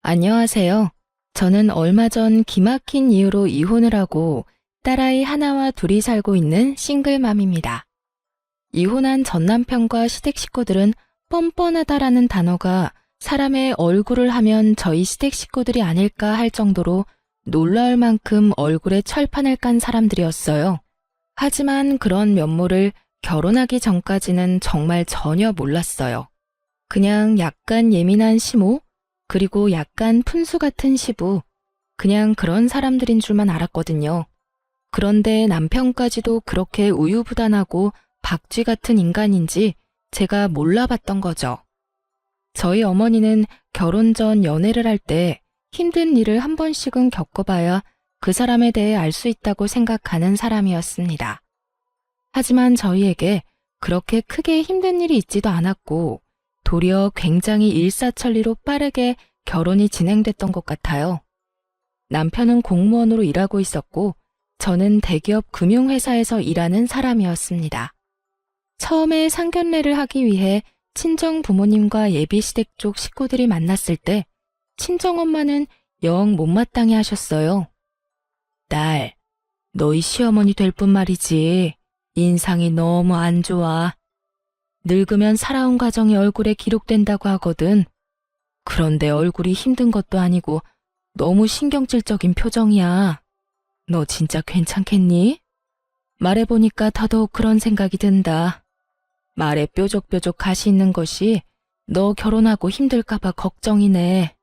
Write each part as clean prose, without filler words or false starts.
안녕하세요. 저는 얼마 전 기막힌 이유로 이혼을 하고 딸아이 하나와 둘이 살고 있는 싱글맘입니다. 이혼한 전 남편과 시댁 식구들은 뻔뻔하다라는 단어가 사람의 얼굴을 하면 저희 시댁 식구들이 아닐까 할 정도로 놀라울 만큼 얼굴에 철판을 깐 사람들이었어요. 하지만 그런 면모를 결혼하기 전까지는 정말 전혀 몰랐어요. 그냥 약간 예민한 시모, 그리고 약간 푼수 같은 시부, 그냥 그런 사람들인 줄만 알았거든요. 그런데 남편까지도 그렇게 우유부단하고 박쥐 같은 인간인지 제가 몰라봤던 거죠. 저희 어머니는 결혼 전 연애를 할 때 힘든 일을 한 번씩은 겪어봐야 그 사람에 대해 알 수 있다고 생각하는 사람이었습니다. 하지만 저희에게 그렇게 크게 힘든 일이 있지도 않았고 도리어 굉장히 일사천리로 빠르게 결혼이 진행됐던 것 같아요. 남편은 공무원으로 일하고 있었고 저는 대기업 금융회사에서 일하는 사람이었습니다. 처음에 상견례를 하기 위해 친정 부모님과 예비시댁 쪽 식구들이 만났을 때 친정엄마는 영 못마땅해 하셨어요. 딸, 너희 시어머니 될 뿐 말이지. 인상이 너무 안 좋아. 늙으면 살아온 가정이 얼굴에 기록된다고 하거든. 그런데 얼굴이 힘든 것도 아니고 너무 신경질적인 표정이야. 너 진짜 괜찮겠니? 말해보니까 더더욱 그런 생각이 든다. 말에 뾰족뾰족 가시 있는 것이 너 결혼하고 힘들까봐 걱정이네.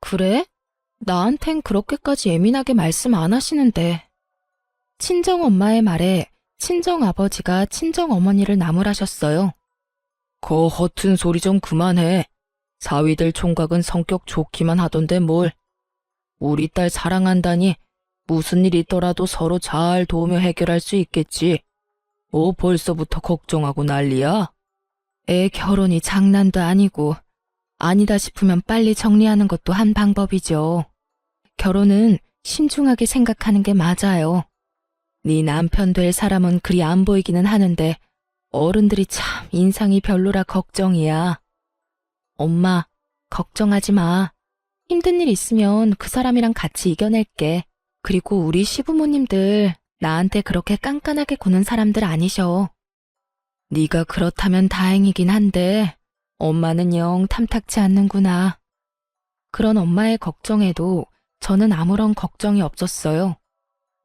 그래? 나한텐 그렇게까지 예민하게 말씀 안 하시는데. 친정엄마의 말에 친정아버지가 친정어머니를 나무라셨어요. 거 허튼 소리 좀 그만해. 사위들 총각은 성격 좋기만 하던데 뭘. 우리 딸 사랑한다니 무슨 일 있더라도 서로 잘 도우며 해결할 수 있겠지. 벌써부터 걱정하고 난리야? 애 결혼이 장난도 아니고 아니다 싶으면 빨리 정리하는 것도 한 방법이죠. 결혼은 신중하게 생각하는 게 맞아요. 네 남편 될 사람은 그리 안 보이기는 하는데 어른들이 참 인상이 별로라 걱정이야. 엄마, 걱정하지 마. 힘든 일 있으면 그 사람이랑 같이 이겨낼게. 그리고 우리 시부모님들 나한테 그렇게 깐깐하게 구는 사람들 아니셔. 네가 그렇다면 다행이긴 한데 엄마는 영 탐탁치 않는구나. 그런 엄마의 걱정에도 저는 아무런 걱정이 없었어요.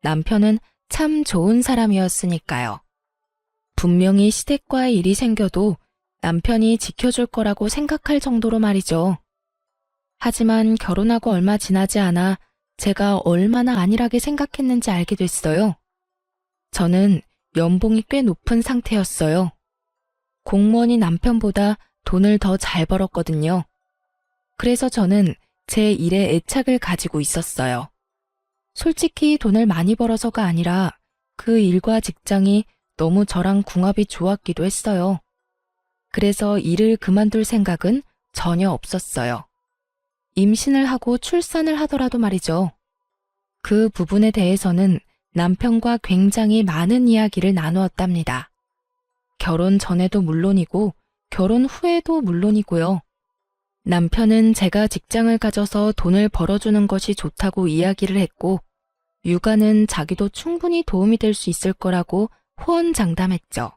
남편은 참 좋은 사람이었으니까요. 분명히 시댁과의 일이 생겨도 남편이 지켜줄 거라고 생각할 정도로 말이죠. 하지만 결혼하고 얼마 지나지 않아 제가 얼마나 안일하게 생각했는지 알게 됐어요. 저는 연봉이 꽤 높은 상태였어요. 공무원이 남편보다 돈을 더 잘 벌었거든요. 그래서 저는 제 일에 애착을 가지고 있었어요. 솔직히 돈을 많이 벌어서가 아니라 그 일과 직장이 너무 저랑 궁합이 좋았기도 했어요. 그래서 일을 그만둘 생각은 전혀 없었어요. 임신을 하고 출산을 하더라도 말이죠. 그 부분에 대해서는 남편과 굉장히 많은 이야기를 나누었답니다. 결혼 전에도 물론이고 결혼 후에도 물론이고요. 남편은 제가 직장을 가져서 돈을 벌어주는 것이 좋다고 이야기를 했고 육아는 자기도 충분히 도움이 될 수 있을 거라고 호언장담했죠.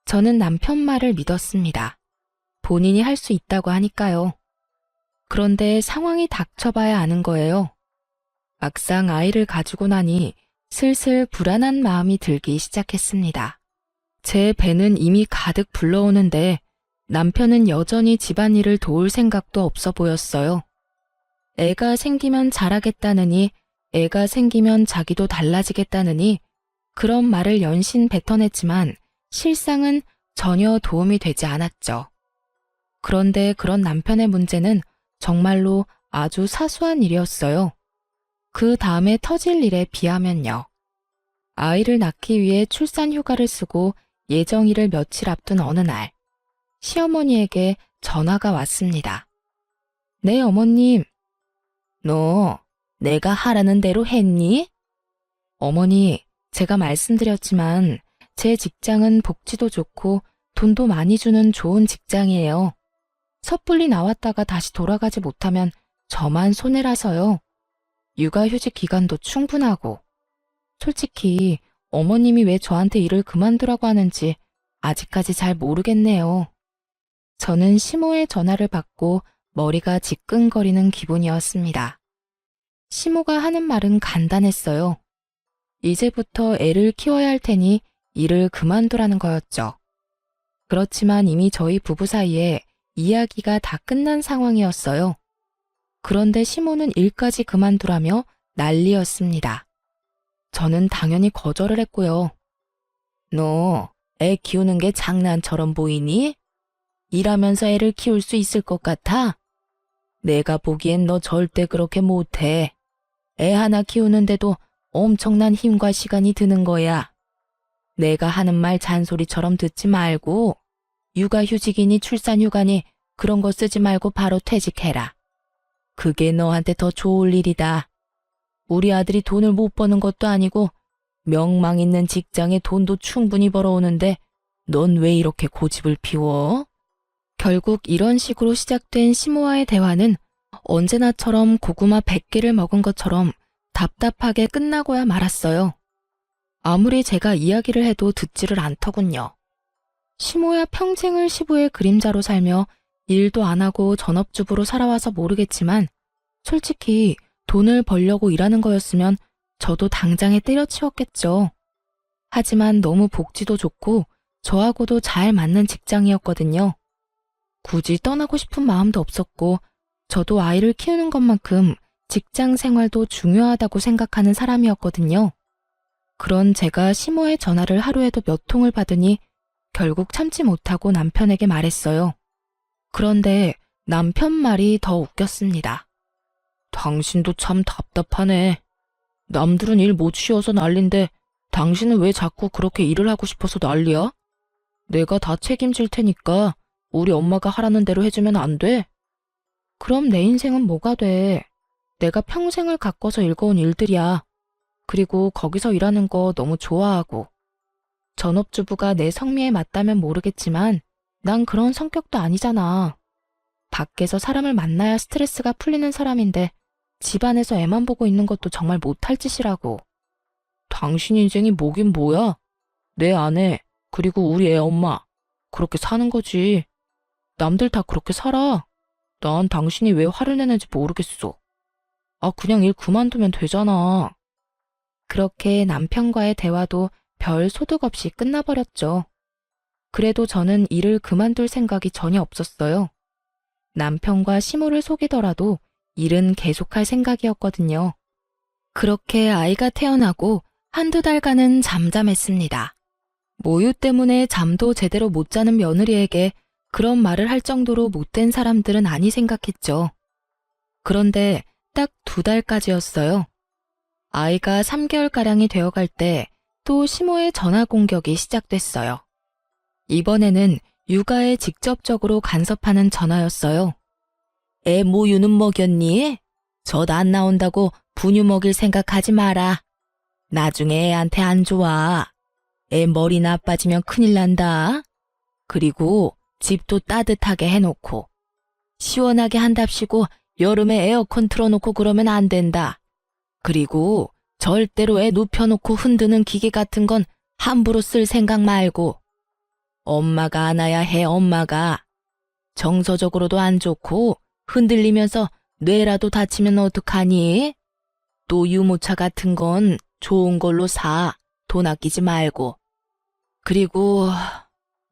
저는 남편 말을 믿었습니다. 본인이 할 수 있다고 하니까요. 그런데 상황이 닥쳐봐야 아는 거예요. 막상 아이를 가지고 나니 슬슬 불안한 마음이 들기 시작했습니다. 제 배는 이미 가득 불러오는데 남편은 여전히 집안일을 도울 생각도 없어 보였어요. 애가 생기면 잘하겠다느니 애가 생기면 자기도 달라지겠다느니 그런 말을 연신 뱉어냈지만 실상은 전혀 도움이 되지 않았죠. 그런데 그런 남편의 문제는 정말로 아주 사소한 일이었어요. 그 다음에 터질 일에 비하면요. 아이를 낳기 위해 출산 휴가를 쓰고 예정일을 며칠 앞둔 어느 날, 시어머니에게 전화가 왔습니다. 네, 어머님. 너 내가 하라는 대로 했니? 어머니, 제가 말씀드렸지만 제 직장은 복지도 좋고 돈도 많이 주는 좋은 직장이에요. 섣불리 나왔다가 다시 돌아가지 못하면 저만 손해라서요. 육아휴직 기간도 충분하고. 솔직히 어머님이 왜 저한테 일을 그만두라고 하는지 아직까지 잘 모르겠네요. 저는 시모의 전화를 받고 머리가 지끈거리는 기분이었습니다. 시모가 하는 말은 간단했어요. 이제부터 애를 키워야 할 테니 일을 그만두라는 거였죠. 그렇지만 이미 저희 부부 사이에 이야기가 다 끝난 상황이었어요. 그런데 시모는 일까지 그만두라며 난리였습니다. 저는 당연히 거절을 했고요. 너 애 키우는 게 장난처럼 보이니? 일하면서 애를 키울 수 있을 것 같아? 내가 보기엔 너 절대 그렇게 못해. 애 하나 키우는데도 엄청난 힘과 시간이 드는 거야. 내가 하는 말 잔소리처럼 듣지 말고 육아휴직이니 출산휴가니 그런 거 쓰지 말고 바로 퇴직해라. 그게 너한테 더 좋을 일이다. 우리 아들이 돈을 못 버는 것도 아니고 명망 있는 직장에 돈도 충분히 벌어오는데 넌 왜 이렇게 고집을 피워? 결국 이런 식으로 시작된 시모와의 대화는 언제나처럼 고구마 100개를 먹은 것처럼 답답하게 끝나고야 말았어요. 아무리 제가 이야기를 해도 듣지를 않더군요. 시모야 평생을 시부의 그림자로 살며 일도 안 하고 전업주부로 살아와서 모르겠지만 솔직히 돈을 벌려고 일하는 거였으면 저도 당장에 때려치웠겠죠. 하지만 너무 복지도 좋고 저하고도 잘 맞는 직장이었거든요. 굳이 떠나고 싶은 마음도 없었고 저도 아이를 키우는 것만큼 직장 생활도 중요하다고 생각하는 사람이었거든요. 그런 제가 시모의 전화를 하루에도 몇 통을 받으니 결국 참지 못하고 남편에게 말했어요. 그런데 남편 말이 더 웃겼습니다. 당신도 참 답답하네. 남들은 일 못 쉬어서 난린데 당신은 왜 자꾸 그렇게 일을 하고 싶어서 난리야? 내가 다 책임질 테니까 우리 엄마가 하라는 대로 해주면 안 돼? 그럼 내 인생은 뭐가 돼? 내가 평생을 가꿔서 일궈온 일들이야. 그리고 거기서 일하는 거 너무 좋아하고. 전업주부가 내 성미에 맞다면 모르겠지만 난 그런 성격도 아니잖아. 밖에서 사람을 만나야 스트레스가 풀리는 사람인데 집안에서 애만 보고 있는 것도 정말 못할 짓이라고. 당신 인생이 뭐긴 뭐야? 내 아내, 그리고 우리 애 엄마. 그렇게 사는 거지. 남들 다 그렇게 살아. 난 당신이 왜 화를 내는지 모르겠어. 아, 그냥 일 그만두면 되잖아. 그렇게 남편과의 대화도 별 소득 없이 끝나버렸죠. 그래도 저는 일을 그만둘 생각이 전혀 없었어요. 남편과 시모를 속이더라도 일은 계속할 생각이었거든요. 그렇게 아이가 태어나고 한두 달간은 잠잠했습니다. 모유 때문에 잠도 제대로 못 자는 며느리에게 그런 말을 할 정도로 못된 사람들은 아니 생각했죠. 그런데 딱 2달까지였어요. 아이가 3개월가량이 되어갈 때 또 시모의 전화 공격이 시작됐어요. 이번에는 육아에 직접적으로 간섭하는 전화였어요. 애 모유는 먹였니? 젖 안 나온다고 분유 먹일 생각하지 마라. 나중에 애한테 안 좋아. 애 머리 나빠지면 큰일 난다. 그리고 집도 따뜻하게 해놓고 시원하게 한답시고 여름에 에어컨 틀어놓고 그러면 안 된다. 그리고 절대로 애 눕혀놓고 흔드는 기계 같은 건 함부로 쓸 생각 말고. 엄마가 안아야 해. 엄마가. 정서적으로도 안 좋고 흔들리면서 뇌라도 다치면 어떡하니? 또 유모차 같은 건 좋은 걸로 사. 돈 아끼지 말고. 그리고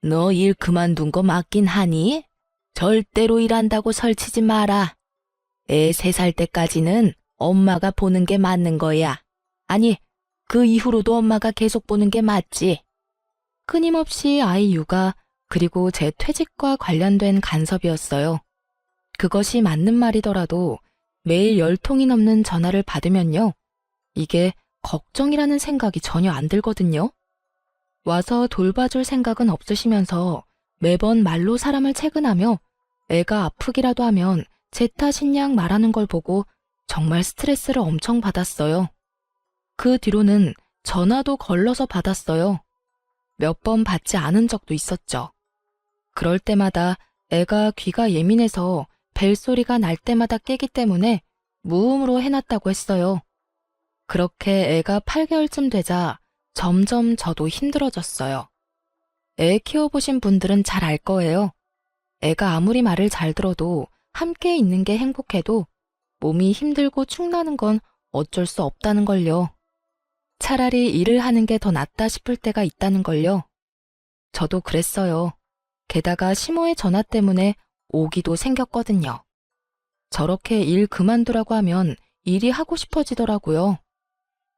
너 일 그만둔 거 맞긴 하니? 절대로 일한다고 설치지 마라. 애 3살 때까지는 엄마가 보는 게 맞는 거야. 아니, 그 이후로도 엄마가 계속 보는 게 맞지. 끊임없이 아이 육아 그리고 제 퇴직과 관련된 간섭이었어요. 그것이 맞는 말이더라도 매일 10통이 넘는 전화를 받으면요. 이게 걱정이라는 생각이 전혀 안 들거든요. 와서 돌봐줄 생각은 없으시면서 매번 말로 사람을 채근하며 애가 아프기라도 하면 제 탓인 양 말하는 걸 보고 정말 스트레스를 엄청 받았어요. 그 뒤로는 전화도 걸러서 받았어요. 몇 번 받지 않은 적도 있었죠. 그럴 때마다 애가 귀가 예민해서 벨소리가 날 때마다 깨기 때문에 무음으로 해놨다고 했어요. 그렇게 애가 8개월쯤 되자 점점 저도 힘들어졌어요. 애 키워보신 분들은 잘 알 거예요. 애가 아무리 말을 잘 들어도 함께 있는 게 행복해도 몸이 힘들고 축나는 건 어쩔 수 없다는 걸요. 차라리 일을 하는 게 더 낫다 싶을 때가 있다는 걸요. 저도 그랬어요. 게다가 시모의 전화 때문에 오기도 생겼거든요. 저렇게 일 그만두라고 하면 일이 하고 싶어지더라고요.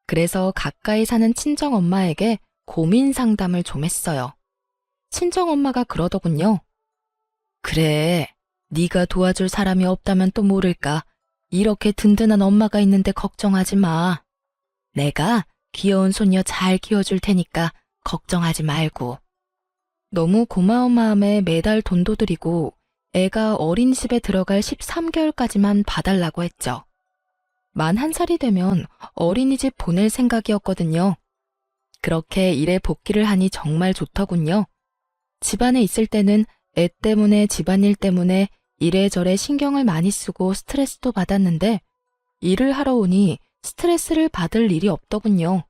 그래서 가까이 사는 친정엄마에게 고민 상담을 좀 했어요. 친정엄마가 그러더군요. 그래, 네가 도와줄 사람이 없다면 또 모를까. 이렇게 든든한 엄마가 있는데 걱정하지 마. 내가 귀여운 손녀 잘 키워줄 테니까 걱정하지 말고. 너무 고마운 마음에 매달 돈도 드리고 애가 어린이집에 들어갈 13개월까지만 봐달라고 했죠. 만 1살이 되면 어린이집 보낼 생각이었거든요. 그렇게 일에 복귀를 하니 정말 좋더군요. 집안에 있을 때는 애 때문에 집안일 때문에 이래저래 신경을 많이 쓰고 스트레스도 받았는데 일을 하러 오니 스트레스를 받을 일이 없더군요.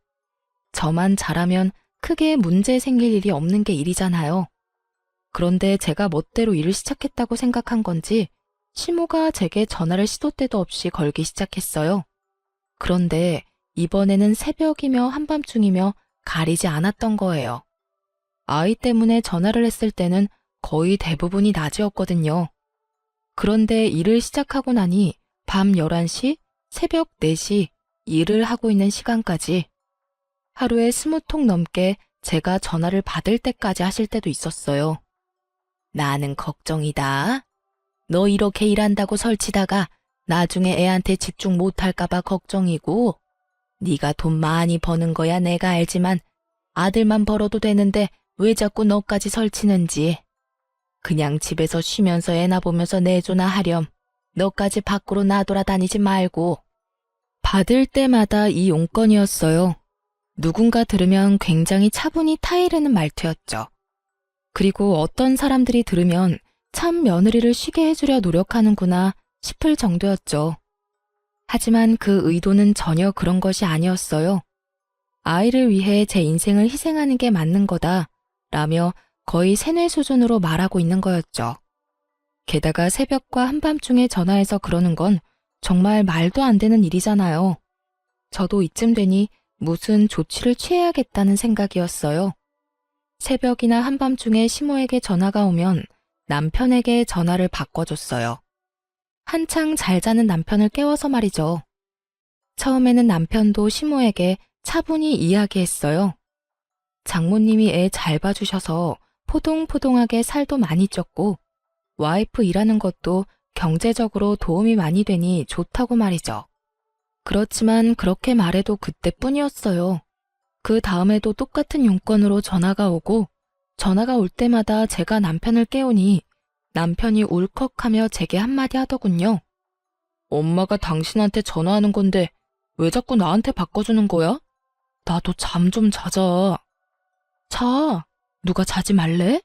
저만 잘하면 크게 문제 생길 일이 없는 게 일이잖아요. 그런데 제가 멋대로 일을 시작했다고 생각한 건지 시모가 제게 전화를 시도 때도 없이 걸기 시작했어요. 그런데 이번에는 새벽이며 한밤중이며 가리지 않았던 거예요. 아이 때문에 전화를 했을 때는 거의 대부분이 낮이었거든요. 그런데 일을 시작하고 나니 밤 11시, 새벽 4시 일을 하고 있는 시간까지 하루에 20통 넘게 제가 전화를 받을 때까지 하실 때도 있었어요. 나는 걱정이다. 너 이렇게 일한다고 설치다가 나중에 애한테 집중 못할까봐 걱정이고 네가 돈 많이 버는 거야 내가 알지만 아들만 벌어도 되는데 왜 자꾸 너까지 설치는지. 그냥 집에서 쉬면서 애나 보면서 내조나 하렴. 너까지 밖으로 나돌아다니지 말고. 받을 때마다 이 용건이었어요. 누군가 들으면 굉장히 차분히 타이르는 말투였죠. 그리고 어떤 사람들이 들으면 참 며느리를 쉬게 해주려 노력하는구나 싶을 정도였죠. 하지만 그 의도는 전혀 그런 것이 아니었어요. 아이를 위해 제 인생을 희생하는 게 맞는 거다 라며 거의 세뇌 수준으로 말하고 있는 거였죠. 게다가 새벽과 한밤중에 전화해서 그러는 건 정말 말도 안 되는 일이잖아요. 저도 이쯤 되니 무슨 조치를 취해야겠다는 생각이었어요. 새벽이나 한밤중에 시모에게 전화가 오면 남편에게 전화를 바꿔줬어요. 한창 잘 자는 남편을 깨워서 말이죠. 처음에는 남편도 시모에게 차분히 이야기했어요. 장모님이 애 잘 봐주셔서 포동포동하게 살도 많이 쪘고 와이프 일하는 것도 경제적으로 도움이 많이 되니 좋다고 말이죠. 그렇지만 그렇게 말해도 그때뿐이었어요. 그 다음에도 똑같은 용건으로 전화가 오고 전화가 올 때마다 제가 남편을 깨우니 남편이 울컥하며 제게 한마디 하더군요. 엄마가 당신한테 전화하는 건데 왜 자꾸 나한테 바꿔주는 거야? 나도 잠 좀 자자. 자, 누가 자지 말래?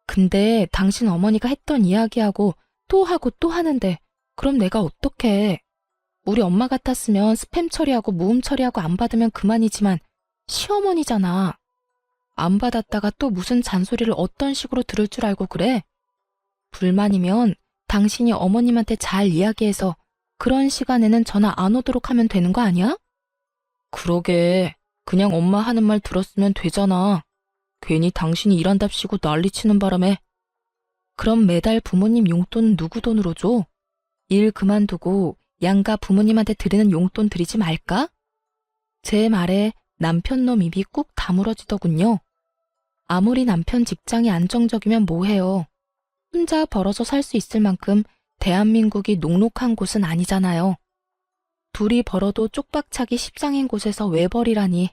근데 당신 어머니가 했던 이야기하고 또 하는데 그럼 내가 어떡해. 우리 엄마 같았으면 스팸 처리하고 무음 처리하고 안 받으면 그만이지만 시어머니잖아. 안 받았다가 또 무슨 잔소리를 어떤 식으로 들을 줄 알고 그래? 불만이면 당신이 어머님한테 잘 이야기해서 그런 시간에는 전화 안 오도록 하면 되는 거 아니야? 그러게. 그냥 엄마 하는 말 들었으면 되잖아. 괜히 당신이 일한답시고 난리치는 바람에. 그럼 매달 부모님 용돈 누구 돈으로 줘? 일 그만두고 양가 부모님한테 드리는 용돈 드리지 말까? 제 말에 남편 놈 입이 꾹 다물어지더군요. 아무리 남편 직장이 안정적이면 뭐해요. 혼자 벌어서 살 수 있을 만큼 대한민국이 녹록한 곳은 아니잖아요. 둘이 벌어도 쪽박차기 십상인 곳에서 왜 벌이라니.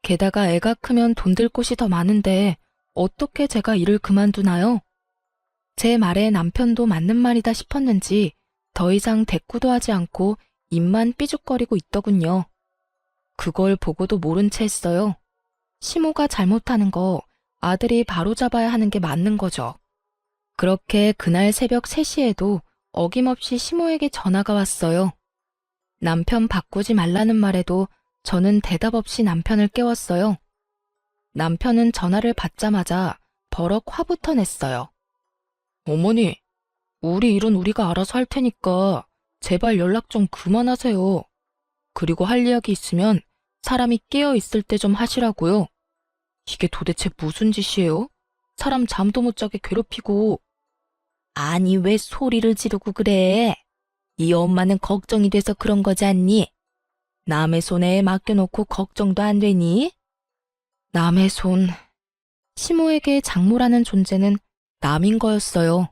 게다가 애가 크면 돈 들 곳이 더 많은데 어떻게 제가 일을 그만두나요? 제 말에 남편도 맞는 말이다 싶었는지 더 이상 대꾸도 하지 않고 입만 삐죽거리고 있더군요. 그걸 보고도 모른 채 했어요. 시모가 잘못하는 거 아들이 바로잡아야 하는 게 맞는 거죠. 그렇게 그날 새벽 3시에도 어김없이 시모에게 전화가 왔어요. 남편 바꾸지 말라는 말에도 저는 대답 없이 남편을 깨웠어요. 남편은 전화를 받자마자 버럭 화부터 냈어요. 어머니, 우리 일은 우리가 알아서 할 테니까 제발 연락 좀 그만하세요. 그리고 할 이야기 있으면 사람이 깨어 있을 때 좀 하시라고요. 이게 도대체 무슨 짓이에요? 사람 잠도 못 자게 괴롭히고. 아니, 왜 소리를 지르고 그래? 이 엄마는 걱정이 돼서 그런 거지 않니? 남의 손에 맡겨놓고 걱정도 안 되니? 남의 손. 시모에게 장모라는 존재는 남인 거였어요.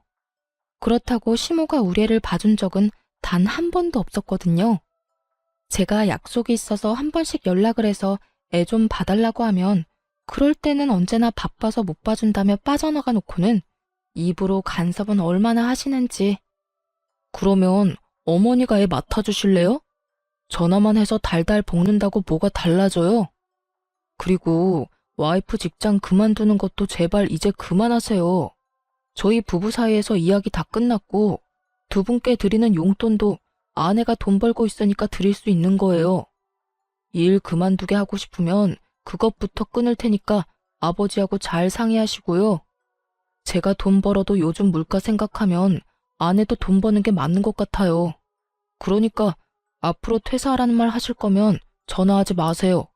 그렇다고 시모가 우리 애를 봐준 적은 단 한 번도 없었거든요. 제가 약속이 있어서 한 번씩 연락을 해서 애 좀 봐달라고 하면 그럴 때는 언제나 바빠서 못 봐준다며 빠져나가 놓고는 입으로 간섭은 얼마나 하시는지. 그러면 어머니가 애 맡아주실래요? 전화만 해서 달달 볶는다고 뭐가 달라져요? 그리고 와이프 직장 그만두는 것도 제발 이제 그만하세요. 저희 부부 사이에서 이야기 다 끝났고 두 분께 드리는 용돈도 아내가 돈 벌고 있으니까 드릴 수 있는 거예요. 일 그만두게 하고 싶으면 그것부터 끊을 테니까 아버지하고 잘 상의하시고요. 제가 돈 벌어도 요즘 물가 생각하면 아내도 돈 버는 게 맞는 것 같아요. 그러니까 앞으로 퇴사하라는 말 하실 거면 전화하지 마세요.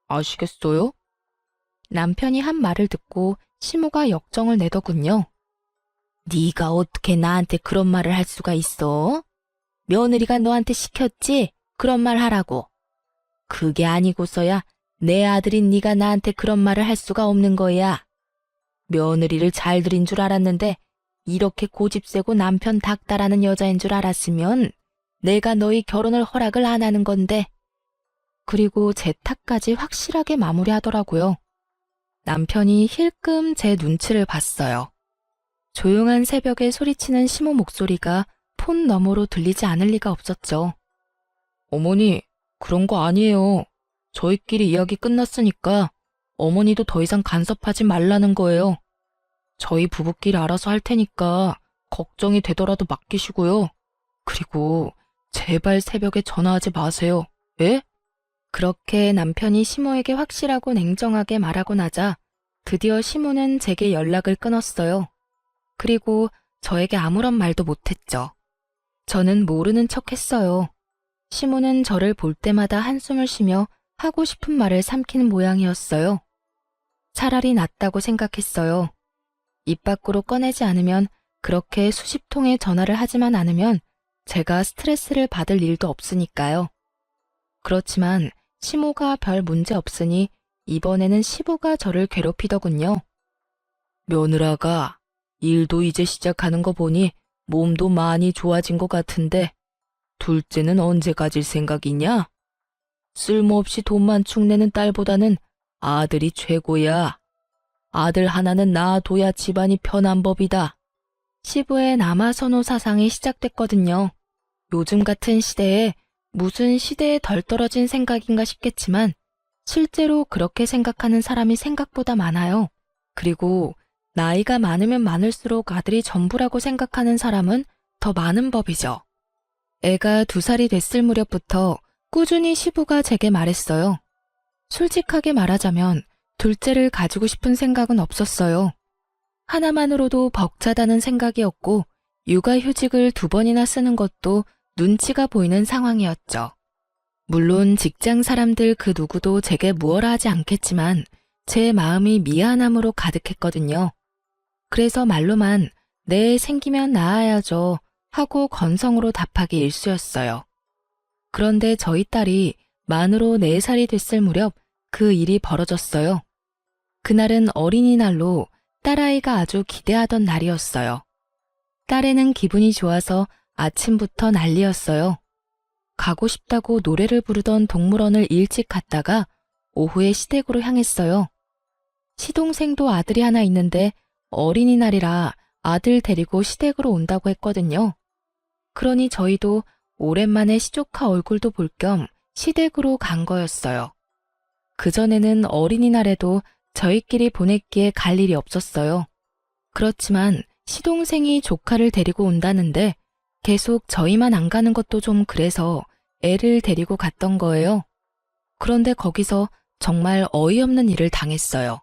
아시겠어요? 남편이 한 말을 듣고 시모가 역정을 내더군요. 네가 어떻게 나한테 그런 말을 할 수가 있어? 며느리가 너한테 시켰지? 그런 말 하라고. 그게 아니고서야 내 아들인 네가 나한테 그런 말을 할 수가 없는 거야. 며느리를 잘 들인 줄 알았는데 이렇게 고집세고 남편 닥달하는 여자인 줄 알았으면 내가 너희 결혼을 허락을 안 하는 건데. 그리고 제 탓까지 확실하게 마무리하더라고요. 남편이 힐끔 제 눈치를 봤어요. 조용한 새벽에 소리치는 시모 목소리가 폰 너머로 들리지 않을 리가 없었죠. 어머니, 그런 거 아니에요. 저희끼리 이야기 끝났으니까 어머니도 더 이상 간섭하지 말라는 거예요. 저희 부부끼리 알아서 할 테니까 걱정이 되더라도 맡기시고요. 그리고 제발 새벽에 전화하지 마세요. 예? 그렇게 남편이 시모에게 확실하고 냉정하게 말하고 나자 드디어 시모는 제게 연락을 끊었어요. 그리고 저에게 아무런 말도 못했죠. 저는 모르는 척 했어요. 시모는 저를 볼 때마다 한숨을 쉬며 하고 싶은 말을 삼키는 모양이었어요. 차라리 낫다고 생각했어요. 입 밖으로 꺼내지 않으면, 그렇게 수십 통의 전화를 하지만 않으면 제가 스트레스를 받을 일도 없으니까요. 그렇지만 시모가 별 문제 없으니 이번에는 시부가 저를 괴롭히더군요. 며느라가 일도 이제 시작하는 거 보니 몸도 많이 좋아진 것 같은데 둘째는 언제 가질 생각이냐? 쓸모없이 돈만 축내는 딸보다는 아들이 최고야. 아들 하나는 낳아둬야 집안이 편한 법이다. 시부의 남아선호 사상이 시작됐거든요. 요즘 같은 시대에 무슨 시대에 덜 떨어진 생각인가 싶겠지만 실제로 그렇게 생각하는 사람이 생각보다 많아요. 그리고 나이가 많으면 많을수록 아들이 전부라고 생각하는 사람은 더 많은 법이죠. 애가 2살이 됐을 무렵부터 꾸준히 시부가 제게 말했어요. 솔직하게 말하자면 둘째를 가지고 싶은 생각은 없었어요. 하나만으로도 벅차다는 생각이었고 육아휴직을 2번이나 쓰는 것도 눈치가 보이는 상황이었죠. 물론 직장 사람들 그 누구도 제게 무엇라 하지 않겠지만 제 마음이 미안함으로 가득했거든요. 그래서 말로만 네, 생기면 낳아야죠 하고 건성으로 답하기 일쑤였어요. 그런데 저희 딸이 만으로 4살이 됐을 무렵 그 일이 벌어졌어요. 그날은 어린이날로 딸아이가 아주 기대하던 날이었어요. 딸애는 기분이 좋아서 아침부터 난리였어요. 가고 싶다고 노래를 부르던 동물원을 일찍 갔다가 오후에 시댁으로 향했어요. 시동생도 아들이 하나 있는데 어린이날이라 아들 데리고 시댁으로 온다고 했거든요. 그러니 저희도 오랜만에 시조카 얼굴도 볼 겸 시댁으로 간 거였어요. 그전에는 어린이날에도 저희끼리 보냈기에 갈 일이 없었어요. 그렇지만 시동생이 조카를 데리고 온다는데 계속 저희만 안 가는 것도 좀 그래서 애를 데리고 갔던 거예요. 그런데 거기서 정말 어이없는 일을 당했어요.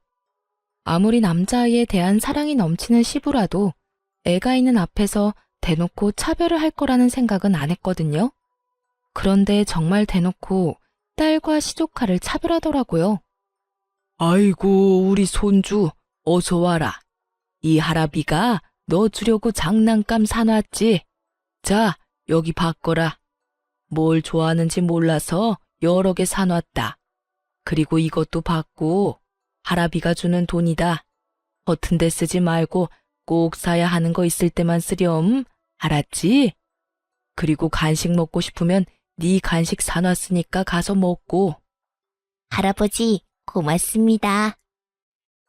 아무리 남자아이에 대한 사랑이 넘치는 시부라도 애가 있는 앞에서 대놓고 차별을 할 거라는 생각은 안 했거든요. 그런데 정말 대놓고 딸과 시조카를 차별하더라고요. 아이고, 우리 손주, 어서 와라. 이 할아비가 너 주려고 장난감 사놨지? 자, 여기 받거라. 뭘 좋아하는지 몰라서 여러 개 사놨다. 그리고 이것도 받고 할아비가 주는 돈이다. 허튼 데 쓰지 말고 꼭 사야 하는 거 있을 때만 쓰렴. 알았지? 그리고 간식 먹고 싶으면 네 간식 사놨으니까 가서 먹고. 할아버지, 고맙습니다.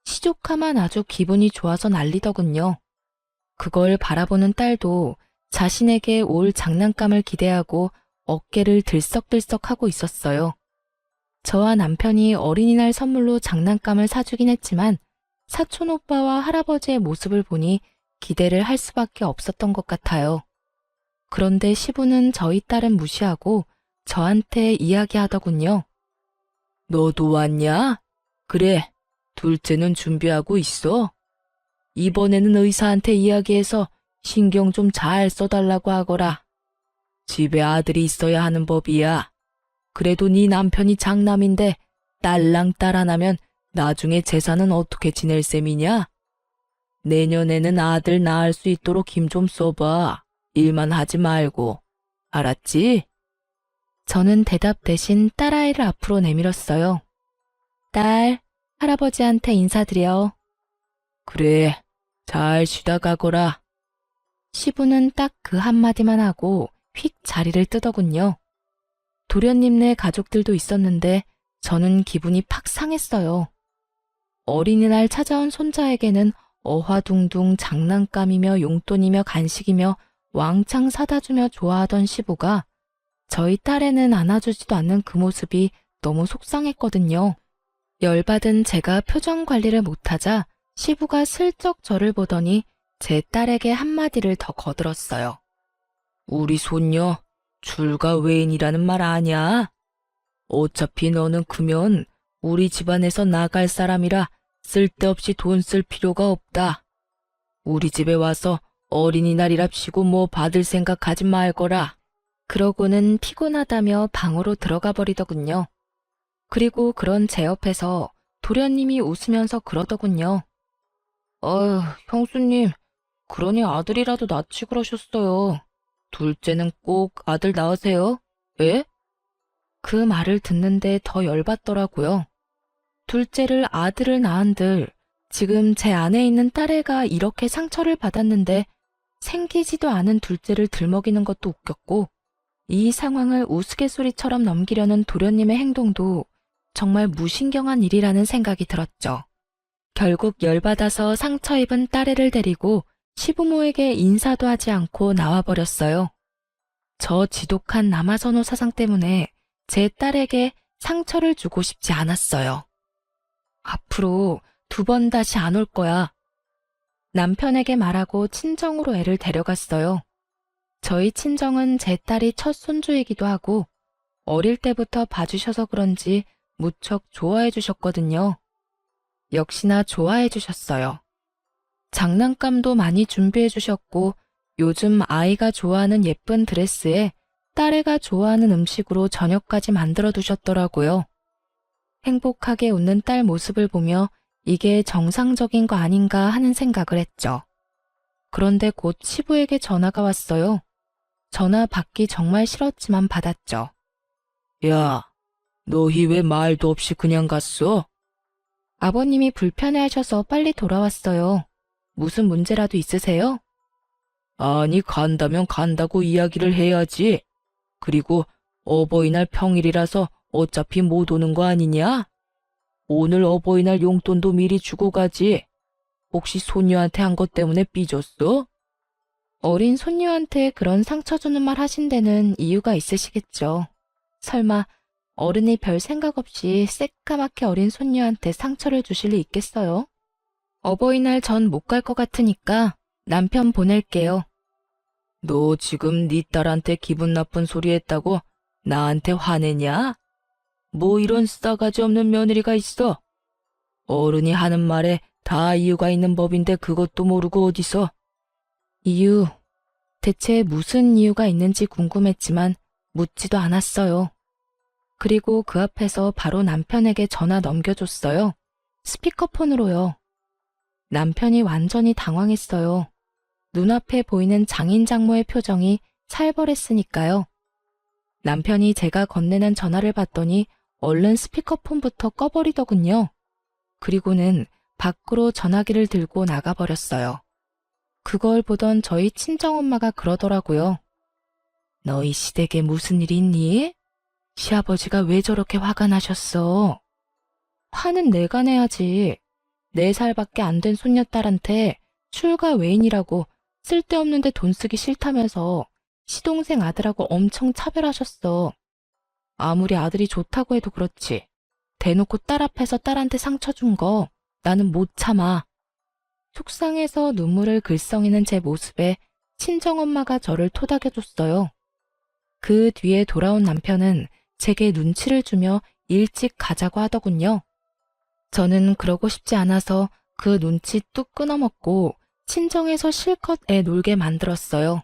시조카만 아주 기분이 좋아서 난리더군요. 그걸 바라보는 딸도 자신에게 올 장난감을 기대하고 어깨를 들썩들썩하고 있었어요. 저와 남편이 어린이날 선물로 장난감을 사주긴 했지만 사촌 오빠와 할아버지의 모습을 보니 기대를 할 수밖에 없었던 것 같아요. 그런데 시부는 저희 딸은 무시하고 저한테 이야기하더군요. 너도 왔냐? 그래, 둘째는 준비하고 있어. 이번에는 의사한테 이야기해서 신경 좀 잘 써달라고 하거라. 집에 아들이 있어야 하는 법이야. 그래도 네 남편이 장남인데 딸랑 딸 하나면 나중에 재산은 어떻게 지낼 셈이냐? 내년에는 아들 낳을 수 있도록 힘 좀 써봐. 일만 하지 말고. 알았지? 저는 대답 대신 딸아이를 앞으로 내밀었어요. 딸, 할아버지한테 인사드려. 그래, 잘 쉬다 가거라. 시부는 딱 그 한마디만 하고 휙 자리를 뜨더군요. 도련님네 가족들도 있었는데 저는 기분이 팍 상했어요. 어린이날 찾아온 손자에게는 어화둥둥 장난감이며 용돈이며 간식이며 왕창 사다 주며 좋아하던 시부가 저희 딸에는 안아주지도 않는 그 모습이 너무 속상했거든요. 열받은 제가 표정 관리를 못하자 시부가 슬쩍 저를 보더니 제 딸에게 한마디를 더 거들었어요. 우리 손녀, 출가 외인이라는 말 아냐? 어차피 너는 크면 우리 집안에서 나갈 사람이라 쓸데없이 돈 쓸 필요가 없다. 우리 집에 와서 어린이날이랍시고 뭐 받을 생각하지 말거라. 그러고는 피곤하다며 방으로 들어가 버리더군요. 그리고 그런 제 옆에서 도련님이 웃으면서 그러더군요. 형수님, 그러니 아들이라도 낳지 그러셨어요. 둘째는 꼭 아들 낳으세요. 예? 그 말을 듣는데 더 열받더라고요. 둘째를 아들을 낳은들 지금 제 안에 있는 딸애가 이렇게 상처를 받았는데 생기지도 않은 둘째를 들먹이는 것도 웃겼고 이 상황을 우스갯소리처럼 넘기려는 도련님의 행동도 정말 무신경한 일이라는 생각이 들었죠. 결국 열받아서 상처 입은 딸애를 데리고 시부모에게 인사도 하지 않고 나와버렸어요. 저 지독한 남아선호 사상 때문에 제 딸에게 상처를 주고 싶지 않았어요. 앞으로 2번 다시 안 올 거야. 남편에게 말하고 친정으로 애를 데려갔어요. 저희 친정은 제 딸이 첫 손주이기도 하고 어릴 때부터 봐주셔서 그런지 무척 좋아해 주셨거든요. 역시나 좋아해 주셨어요. 장난감도 많이 준비해 주셨고 요즘 아이가 좋아하는 예쁜 드레스에 딸애가 좋아하는 음식으로 저녁까지 만들어 두셨더라고요. 행복하게 웃는 딸 모습을 보며 이게 정상적인 거 아닌가 하는 생각을 했죠. 그런데 곧 시부에게 전화가 왔어요. 전화 받기 정말 싫었지만 받았죠. 야, 너희 왜 말도 없이 그냥 갔어? 아버님이 불편해하셔서 빨리 돌아왔어요. 무슨 문제라도 있으세요? 아니, 간다면 간다고 이야기를 해야지. 그리고 어버이날 평일이라서 어차피 못 오는 거 아니냐? 오늘 어버이날 용돈도 미리 주고 가지. 혹시 손녀한테 한 것 때문에 삐졌어? 어린 손녀한테 그런 상처 주는 말 하신 데는 이유가 있으시겠죠. 설마 어른이 별 생각 없이 새까맣게 어린 손녀한테 상처를 주실 리 있겠어요? 어버이날 전 못 갈 것 같으니까 남편 보낼게요. 너 지금 네 딸한테 기분 나쁜 소리 했다고 나한테 화내냐? 뭐 이런 싸가지 없는 며느리가 있어? 어른이 하는 말에 다 이유가 있는 법인데 그것도 모르고 어디서? 이유, 대체 무슨 이유가 있는지 궁금했지만 묻지도 않았어요. 그리고 그 앞에서 바로 남편에게 전화 넘겨줬어요. 스피커폰으로요. 남편이 완전히 당황했어요. 눈앞에 보이는 장인 장모의 표정이 살벌했으니까요. 남편이 제가 건네는 전화를 받더니 얼른 스피커폰부터 꺼버리더군요. 그리고는 밖으로 전화기를 들고 나가버렸어요. 그걸 보던 저희 친정엄마가 그러더라고요. 너희 시댁에 무슨 일이 있니? 시아버지가 왜 저렇게 화가 나셨어? 화는 내가 내야지. 4살밖에 안 된 손녀딸한테 출가 외인이라고 쓸데없는데 돈 쓰기 싫다면서 시동생 아들하고 엄청 차별하셨어. 아무리 아들이 좋다고 해도 그렇지. 대놓고 딸 앞에서 딸한테 상처 준 거 나는 못 참아. 속상해서 눈물을 글썽이는 제 모습에 친정엄마가 저를 토닥여줬어요. 그 뒤에 돌아온 남편은 제게 눈치를 주며 일찍 가자고 하더군요. 저는 그러고 싶지 않아서 그 눈치 뚝 끊어먹고 친정에서 실컷 애 놀게 만들었어요.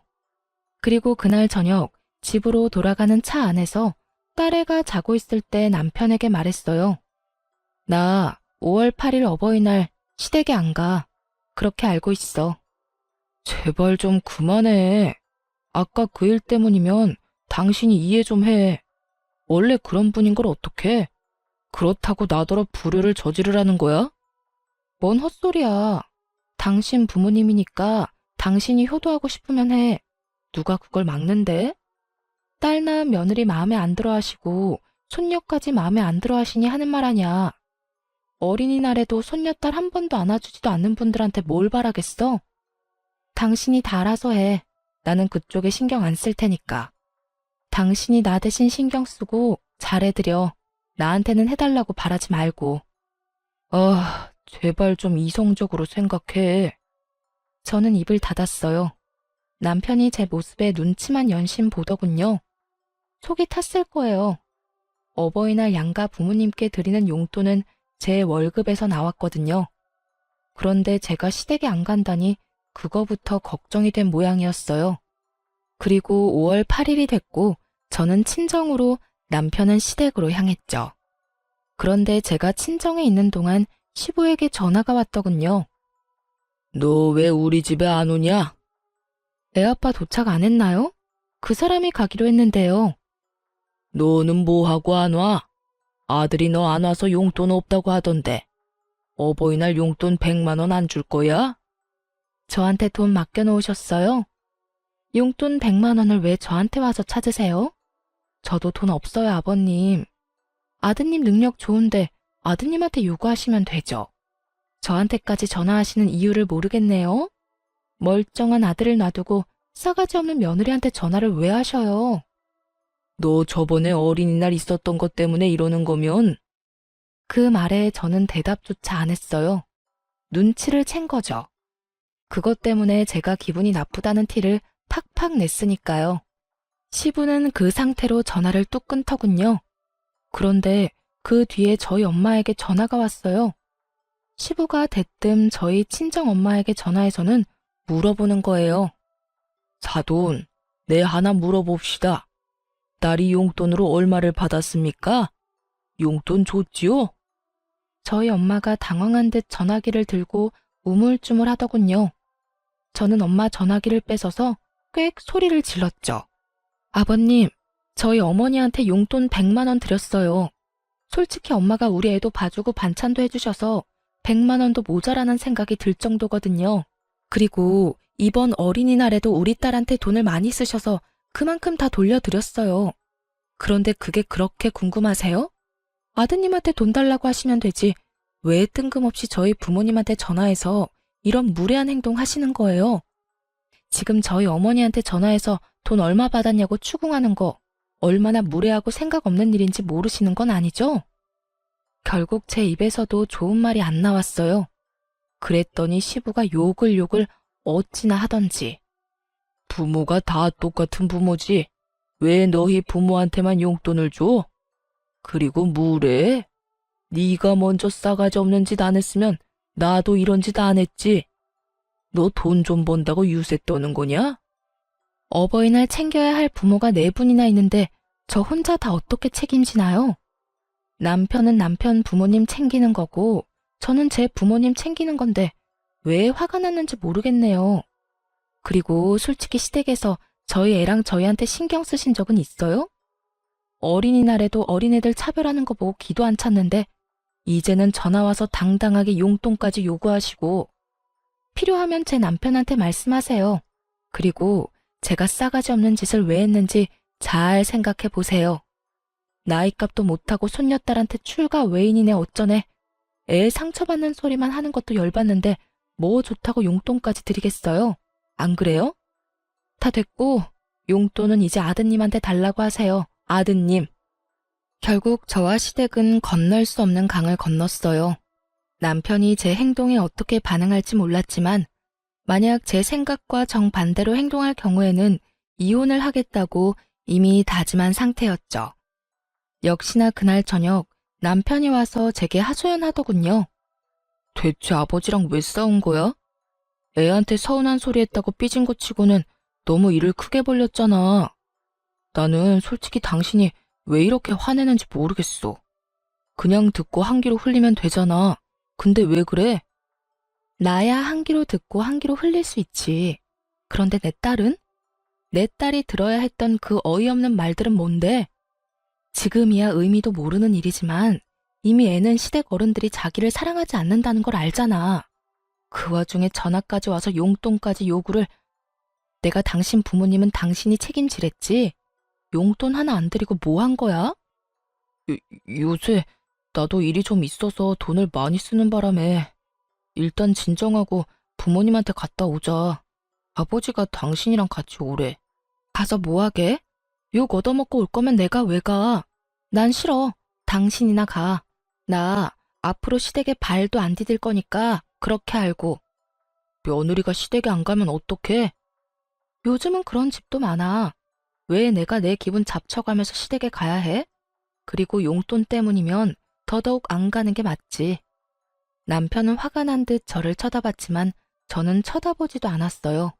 그리고 그날 저녁 집으로 돌아가는 차 안에서 딸애가 자고 있을 때 남편에게 말했어요. 나 5월 8일 어버이날 시댁에 안 가. 그렇게 알고 있어. 제발 좀 그만해. 아까 그 일 때문이면 당신이 이해 좀 해. 원래 그런 분인 걸 어떡해? 그렇다고 나더러 불효를 저지르라는 거야? 뭔 헛소리야. 당신 부모님이니까 당신이 효도하고 싶으면 해. 누가 그걸 막는데? 딸 낳은 며느리 마음에 안 들어 하시고 손녀까지 마음에 안 들어 하시니 하는 말 아냐. 어린이날에도 손녀딸 한 번도 안아주지도 않는 분들한테 뭘 바라겠어? 당신이 다 알아서 해. 나는 그쪽에 신경 안 쓸 테니까. 당신이 나 대신 신경 쓰고 잘해드려. 나한테는 해달라고 바라지 말고. 제발 좀 이성적으로 생각해. 저는 입을 닫았어요. 남편이 제 모습에 눈치만 연신 보더군요. 속이 탔을 거예요. 어버이날 양가 부모님께 드리는 용돈은 제 월급에서 나왔거든요. 그런데 제가 시댁에 안 간다니 그거부터 걱정이 된 모양이었어요. 그리고 5월 8일이 됐고 저는 친정으로, 남편은 시댁으로 향했죠. 그런데 제가 친정에 있는 동안 시부에게 전화가 왔더군요. 너 왜 우리 집에 안 오냐? 애아빠 도착 안 했나요? 그 사람이 가기로 했는데요. 너는 뭐하고 안 와? 아들이 너 안 와서 용돈 없다고 하던데. 어버이날 용돈 100만 원 안 줄 거야? 저한테 돈 맡겨놓으셨어요? 용돈 100만 원을 왜 저한테 와서 찾으세요? 저도 돈 없어요, 아버님. 아드님 능력 좋은데 아드님한테 요구하시면 되죠. 저한테까지 전화하시는 이유를 모르겠네요. 멀쩡한 아들을 놔두고 싸가지 없는 며느리한테 전화를 왜 하셔요? 너 저번에 어린이날 있었던 것 때문에 이러는 거면? 그 말에 저는 대답조차 안 했어요. 눈치를 챈 거죠. 그것 때문에 제가 기분이 나쁘다는 티를 팍팍 냈으니까요. 시부는 그 상태로 전화를 뚝 끊더군요. 그런데 그 뒤에 저희 엄마에게 전화가 왔어요. 시부가 대뜸 저희 친정 엄마에게 전화해서는 물어보는 거예요. 사돈, 내 하나 물어봅시다. 딸이 용돈으로 얼마를 받았습니까? 용돈 줬지요? 저희 엄마가 당황한 듯 전화기를 들고 우물쭈물 하더군요. 저는 엄마 전화기를 뺏어서 꽥 소리를 질렀죠. 아버님, 저희 어머니한테 용돈 100만 원 드렸어요. 솔직히 엄마가 우리 애도 봐주고 반찬도 해주셔서 100만 원도 모자라는 생각이 들 정도거든요. 그리고 이번 어린이날에도 우리 딸한테 돈을 많이 쓰셔서 그만큼 다 돌려드렸어요. 그런데 그게 그렇게 궁금하세요? 아드님한테 돈 달라고 하시면 되지. 왜 뜬금없이 저희 부모님한테 전화해서 이런 무례한 행동 하시는 거예요? 지금 저희 어머니한테 전화해서 돈 얼마 받았냐고 추궁하는 거 얼마나 무례하고 생각 없는 일인지 모르시는 건 아니죠? 결국 제 입에서도 좋은 말이 안 나왔어요. 그랬더니 시부가 욕을 어찌나 하던지. 부모가 다 똑같은 부모지. 왜 너희 부모한테만 용돈을 줘? 그리고 뭐래? 네가 먼저 싸가지 없는 짓 안 했으면 나도 이런 짓 안 했지. 너 돈 좀 번다고 유세 떠는 거냐? 어버이날 챙겨야 할 부모가 4분이나 있는데 저 혼자 다 어떻게 책임지나요? 남편은 남편 부모님 챙기는 거고 저는 제 부모님 챙기는 건데 왜 화가 났는지 모르겠네요. 그리고 솔직히 시댁에서 저희 애랑 저희한테 신경 쓰신 적은 있어요? 어린이날에도 어린애들 차별하는 거 보고 기도 안 찼는데 이제는 전화 와서 당당하게 용돈까지 요구하시고 필요하면 제 남편한테 말씀하세요. 그리고 제가 싸가지 없는 짓을 왜 했는지 잘 생각해 보세요. 나이값도 못하고 손녀딸한테 출가 외인이네 어쩌네. 애 상처받는 소리만 하는 것도 열받는데 뭐 좋다고 용돈까지 드리겠어요? 안 그래요? 다 됐고 용돈은 이제 아드님한테 달라고 하세요. 아드님. 결국 저와 시댁은 건널 수 없는 강을 건넜어요. 남편이 제 행동에 어떻게 반응할지 몰랐지만 만약 제 생각과 정반대로 행동할 경우에는 이혼을 하겠다고 이미 다짐한 상태였죠. 역시나 그날 저녁 남편이 와서 제게 하소연하더군요. 대체 아버지랑 왜 싸운 거야? 애한테 서운한 소리 했다고 삐진 것 치고는 너무 일을 크게 벌렸잖아. 나는 솔직히 당신이 왜 이렇게 화내는지 모르겠어. 그냥 듣고 한 귀로 흘리면 되잖아. 근데 왜 그래? 나야 한 귀로 듣고 한 귀로 흘릴 수 있지. 그런데 내 딸은? 내 딸이 들어야 했던 그 어이없는 말들은 뭔데? 지금이야 의미도 모르는 일이지만 이미 애는 시댁 어른들이 자기를 사랑하지 않는다는 걸 알잖아. 그 와중에 전화까지 와서 용돈까지 요구를. 내가 당신 부모님은 당신이 책임지랬지? 용돈 하나 안 드리고 뭐 한 거야? 요새 나도 일이 좀 있어서 돈을 많이 쓰는 바람에 일단 진정하고 부모님한테 갔다 오자. 아버지가 당신이랑 같이 오래. 가서 뭐 하게? 욕 얻어먹고 올 거면 내가 왜 가? 난 싫어. 당신이나 가. 나 앞으로 시댁에 발도 안 디딜 거니까 그렇게 알고. 며느리가 시댁에 안 가면 어떡해? 요즘은 그런 집도 많아. 왜 내가 내 기분 잡쳐가면서 시댁에 가야 해? 그리고 용돈 때문이면 더더욱 안 가는 게 맞지. 남편은 화가 난 듯 저를 쳐다봤지만 저는 쳐다보지도 않았어요.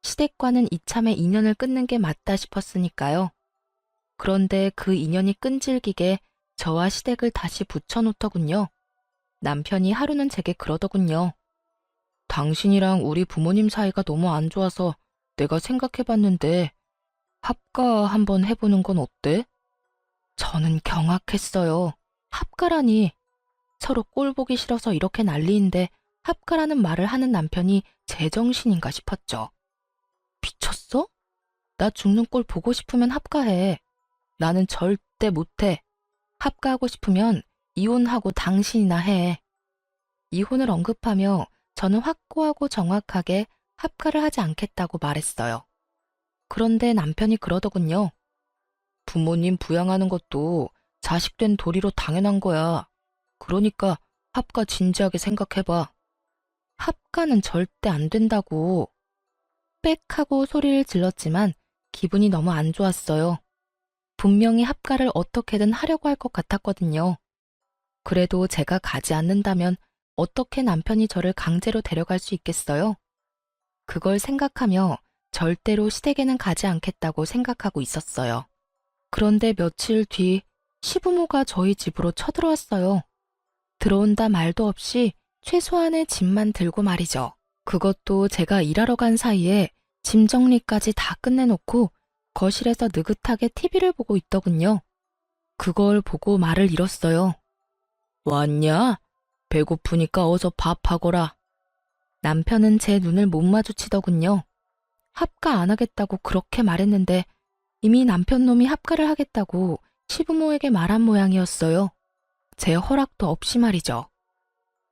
시댁과는 이참에 인연을 끊는 게 맞다 싶었으니까요. 그런데 그 인연이 끈질기게 저와 시댁을 다시 붙여놓더군요. 남편이 하루는 제게 그러더군요. 당신이랑 우리 부모님 사이가 너무 안 좋아서 내가 생각해봤는데 합가 한번 해보는 건 어때? 저는 경악했어요. 합가라니. 서로 꼴 보기 싫어서 이렇게 난리인데 합가라는 말을 하는 남편이 제정신인가 싶었죠. 미쳤어? 나 죽는 꼴 보고 싶으면 합가해. 나는 절대 못해. 합가하고 싶으면 이혼하고 당신이나 해. 이혼을 언급하며 저는 확고하고 정확하게 합가를 하지 않겠다고 말했어요. 그런데 남편이 그러더군요. 부모님 부양하는 것도 자식된 도리로 당연한 거야. 그러니까 합가 진지하게 생각해봐. 합가는 절대 안 된다고. 빽 하고 소리를 질렀지만 기분이 너무 안 좋았어요. 분명히 합가를 어떻게든 하려고 할 것 같았거든요. 그래도 제가 가지 않는다면 어떻게 남편이 저를 강제로 데려갈 수 있겠어요? 그걸 생각하며 절대로 시댁에는 가지 않겠다고 생각하고 있었어요. 그런데 며칠 뒤 시부모가 저희 집으로 쳐들어왔어요. 들어온다 말도 없이 최소한의 짐만 들고 말이죠. 그것도 제가 일하러 간 사이에 짐 정리까지 다 끝내놓고 거실에서 느긋하게 TV를 보고 있더군요. 그걸 보고 말을 잃었어요. 왔냐? 배고프니까 어서 밥하거라. 남편은 제 눈을 못 마주치더군요. 합가 안 하겠다고 그렇게 말했는데 이미 남편 놈이 합가를 하겠다고 시부모에게 말한 모양이었어요. 제 허락도 없이 말이죠.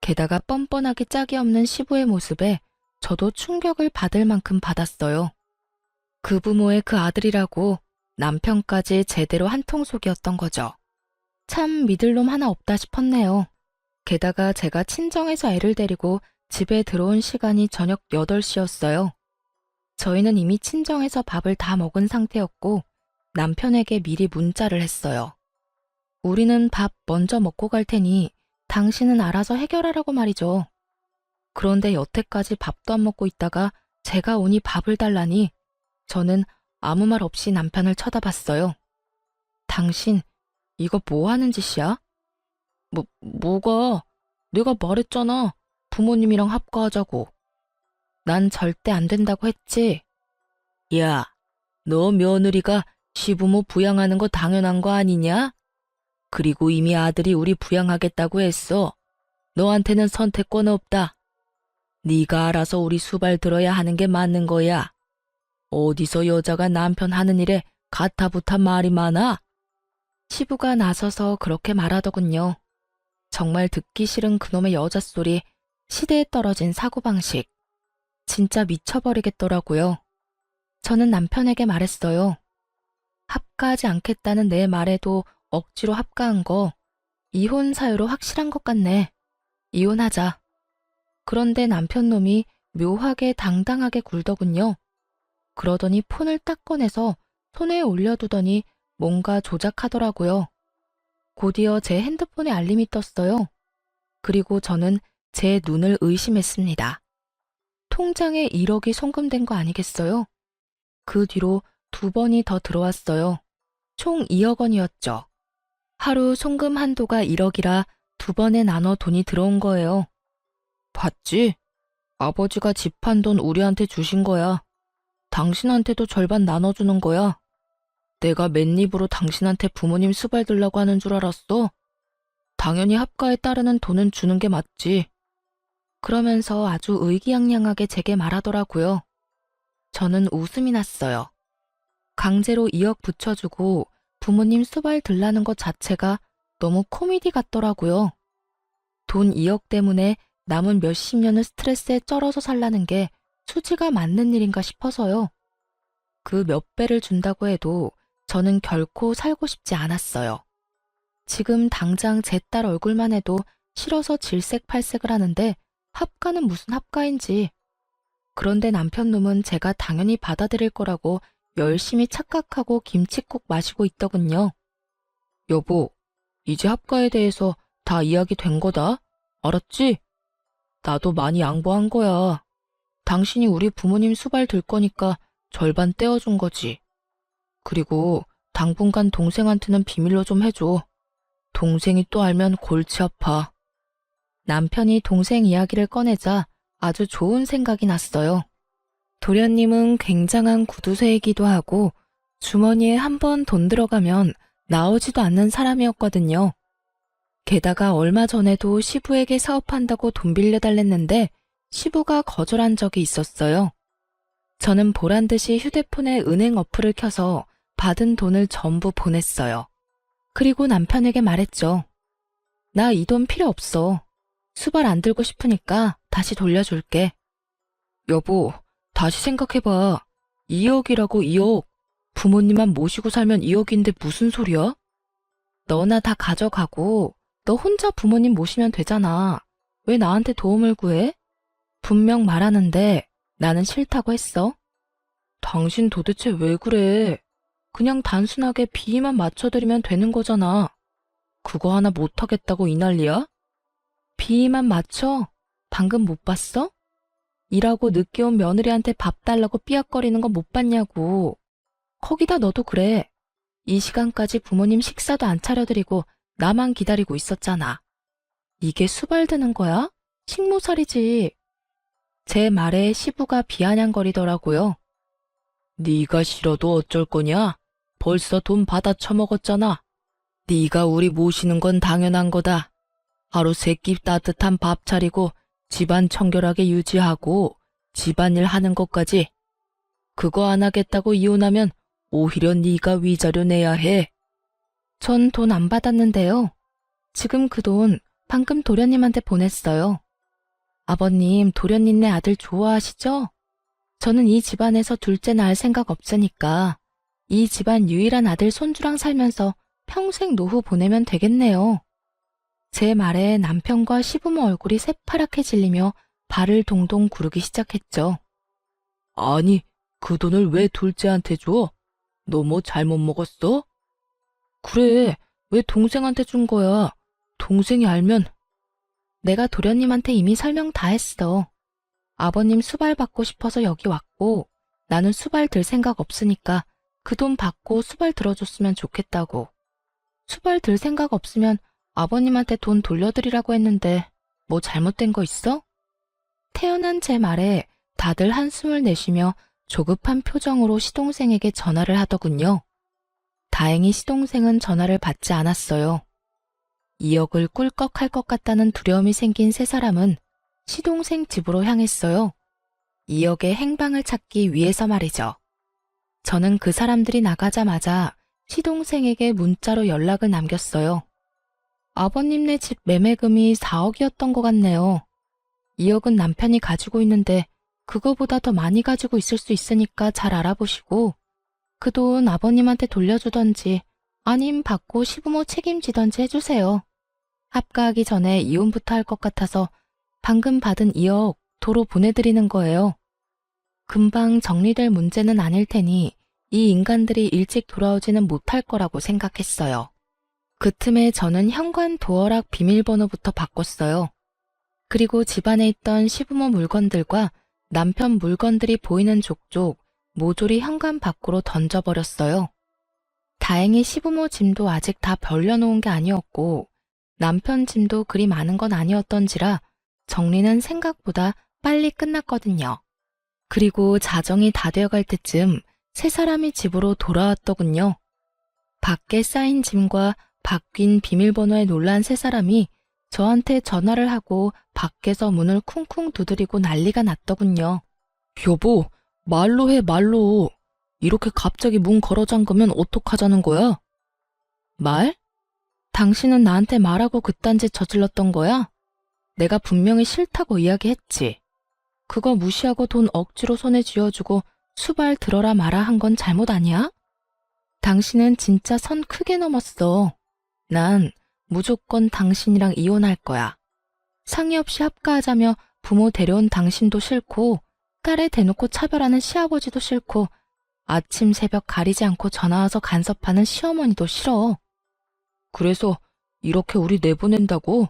게다가 뻔뻔하게 짝이 없는 시부의 모습에 저도 충격을 받을 만큼 받았어요. 그 부모의 그 아들이라고 남편까지 제대로 한통속이었던 거죠. 참 믿을 놈 하나 없다 싶었네요. 게다가 제가 친정에서 애를 데리고 집에 들어온 시간이 저녁 8시였어요. 저희는 이미 친정에서 밥을 다 먹은 상태였고 남편에게 미리 문자를 했어요. 우리는 밥 먼저 먹고 갈 테니 당신은 알아서 해결하라고 말이죠. 그런데 여태까지 밥도 안 먹고 있다가 제가 오니 밥을 달라니 저는 아무 말 없이 남편을 쳐다봤어요. 당신, 이거 뭐 하는 짓이야? 뭐가? 내가 말했잖아. 부모님이랑 합가하자고. 난 절대 안 된다고 했지. 야, 너 며느리가 시부모 부양하는 거 당연한 거 아니냐? 그리고 이미 아들이 우리 부양하겠다고 했어. 너한테는 선택권 없다. 네가 알아서 우리 수발 들어야 하는 게 맞는 거야. 어디서 여자가 남편 하는 일에 가타부타 말이 많아? 시부가 나서서 그렇게 말하더군요. 정말 듣기 싫은 그놈의 여자 소리, 시대에 떨어진 사고방식. 진짜 미쳐버리겠더라고요. 저는 남편에게 말했어요. 합가하지 않겠다는 내 말에도 억지로 합가한 거 이혼 사유로 확실한 것 같네. 이혼하자. 그런데 남편 놈이 묘하게 당당하게 굴더군요. 그러더니 폰을 딱 꺼내서 손에 올려두더니 뭔가 조작하더라고요. 곧이어 제 핸드폰에 알림이 떴어요. 그리고 저는 제 눈을 의심했습니다. 통장에 1억이 송금된 거 아니겠어요? 그 뒤로 2번이 더 들어왔어요. 총 2억 원이었죠. 하루 송금 한도가 1억이라 2번에 나눠 돈이 들어온 거예요. 봤지? 아버지가 집한 돈 우리한테 주신 거야. 당신한테도 절반 나눠주는 거야. 내가 맨입으로 당신한테 부모님 수발 들라고 하는 줄 알았어? 당연히 합가에 따르는 돈은 주는 게 맞지. 그러면서 아주 의기양양하게 제게 말하더라고요. 저는 웃음이 났어요. 강제로 2억 붙여주고 부모님 수발 들라는 것 자체가 너무 코미디 같더라고요. 돈 2억 때문에 남은 몇십 년을 스트레스에 쩔어서 살라는 게 수지가 맞는 일인가 싶어서요. 그 몇 배를 준다고 해도 저는 결코 살고 싶지 않았어요. 지금 당장 제 딸 얼굴만 해도 싫어서 질색팔색을 하는데 합가는 무슨 합가인지. 그런데 남편 놈은 제가 당연히 받아들일 거라고 열심히 착각하고 김칫국 마시고 있더군요. 여보, 이제 합가에 대해서 다 이야기 된 거다. 알았지? 나도 많이 양보한 거야. 당신이 우리 부모님 수발 들 거니까 절반 떼어준 거지. 그리고 당분간 동생한테는 비밀로 좀 해줘. 동생이 또 알면 골치 아파. 남편이 동생 이야기를 꺼내자 아주 좋은 생각이 났어요. 도련님은 굉장한 구두쇠이기도 하고 주머니에 한 번 돈 들어가면 나오지도 않는 사람이었거든요. 게다가 얼마 전에도 시부에게 사업한다고 돈 빌려달랬는데 시부가 거절한 적이 있었어요. 저는 보란듯이 휴대폰에 은행 어플을 켜서 받은 돈을 전부 보냈어요. 그리고 남편에게 말했죠. 나 이 돈 필요 없어. 수발 안 들고 싶으니까 다시 돌려줄게. 여보, 다시 생각해봐. 2억이라고 2억. 부모님만 모시고 살면 2억인데 무슨 소리야? 너나 다 가져가고 너 혼자 부모님 모시면 되잖아. 왜 나한테 도움을 구해? 분명 말하는데 나는 싫다고 했어. 당신 도대체 왜 그래? 그냥 단순하게 비위만 맞춰드리면 되는 거잖아. 그거 하나 못하겠다고 이 난리야? 비위만 맞춰? 방금 못 봤어? 일하고 늦게 온 며느리한테 밥 달라고 삐약거리는 거 못 봤냐고. 거기다 너도 그래. 이 시간까지 부모님 식사도 안 차려드리고 나만 기다리고 있었잖아. 이게 수발드는 거야? 식모살이지. 제 말에 시부가 비아냥거리더라고요. 네가 싫어도 어쩔 거냐? 벌써 돈 받아 처먹었잖아. 네가 우리 모시는 건 당연한 거다. 하루 세 끼 따뜻한 밥 차리고 집안 청결하게 유지하고 집안일 하는 것까지. 그거 안 하겠다고 이혼하면 오히려 네가 위자료 내야 해. 전 돈 안 받았는데요. 지금 그 돈 방금 도련님한테 보냈어요. 아버님, 도련님네 아들 좋아하시죠? 저는 이 집안에서 둘째 낳을 생각 없으니까 이 집안 유일한 아들 손주랑 살면서 평생 노후 보내면 되겠네요. 제 말에 남편과 시부모 얼굴이 새파랗게 질리며 발을 동동 구르기 시작했죠. 아니, 그 돈을 왜 둘째한테 줘? 너 뭐 잘못 먹었어? 그래, 왜 동생한테 준 거야? 동생이 알면. 내가 도련님한테 이미 설명 다 했어. 아버님 수발 받고 싶어서 여기 왔고, 나는 수발 들 생각 없으니까 그 돈 받고 수발 들어줬으면 좋겠다고. 수발 들 생각 없으면 아버님한테 돈 돌려드리라고 했는데 뭐 잘못된 거 있어? 태어난 제 말에 다들 한숨을 내쉬며 조급한 표정으로 시동생에게 전화를 하더군요. 다행히 시동생은 전화를 받지 않았어요. 2억을 꿀꺽할 것 같다는 두려움이 생긴 세 사람은 시동생 집으로 향했어요. 2억의 행방을 찾기 위해서 말이죠. 저는 그 사람들이 나가자마자 시동생에게 문자로 연락을 남겼어요. 아버님네 집 매매금이 4억이었던 것 같네요. 2억은 남편이 가지고 있는데 그거보다 더 많이 가지고 있을 수 있으니까 잘 알아보시고 그 돈 아버님한테 돌려주던지 아님 받고 시부모 책임지던지 해주세요. 합가하기 전에 이혼부터 할 것 같아서 방금 받은 2억 도로 보내드리는 거예요. 금방 정리될 문제는 아닐 테니 이 인간들이 일찍 돌아오지는 못할 거라고 생각했어요. 그 틈에 저는 현관 도어락 비밀번호부터 바꿨어요. 그리고 집안에 있던 시부모 물건들과 남편 물건들이 보이는 족족 모조리 현관 밖으로 던져버렸어요. 다행히 시부모 짐도 아직 다 벌려놓은 게 아니었고 남편 짐도 그리 많은 건 아니었던지라 정리는 생각보다 빨리 끝났거든요. 그리고 자정이 다 되어갈 때쯤 세 사람이 집으로 돌아왔더군요. 밖에 쌓인 짐과 바뀐 비밀번호에 놀란 세 사람이 저한테 전화를 하고 밖에서 문을 쿵쿵 두드리고 난리가 났더군요. 여보, 말로 해, 말로. 이렇게 갑자기 문 걸어 잠그면 어떡하자는 거야? 말? 당신은 나한테 말하고 그딴 짓 저질렀던 거야? 내가 분명히 싫다고 이야기했지. 그거 무시하고 돈 억지로 손에 쥐어주고 수발 들어라 마라 한 건 잘못 아니야? 당신은 진짜 선 크게 넘었어. 난 무조건 당신이랑 이혼할 거야. 상의 없이 합가하자며 부모 데려온 당신도 싫고 딸에 대놓고 차별하는 시아버지도 싫고 아침 새벽 가리지 않고 전화와서 간섭하는 시어머니도 싫어. 그래서 이렇게 우리 내보낸다고?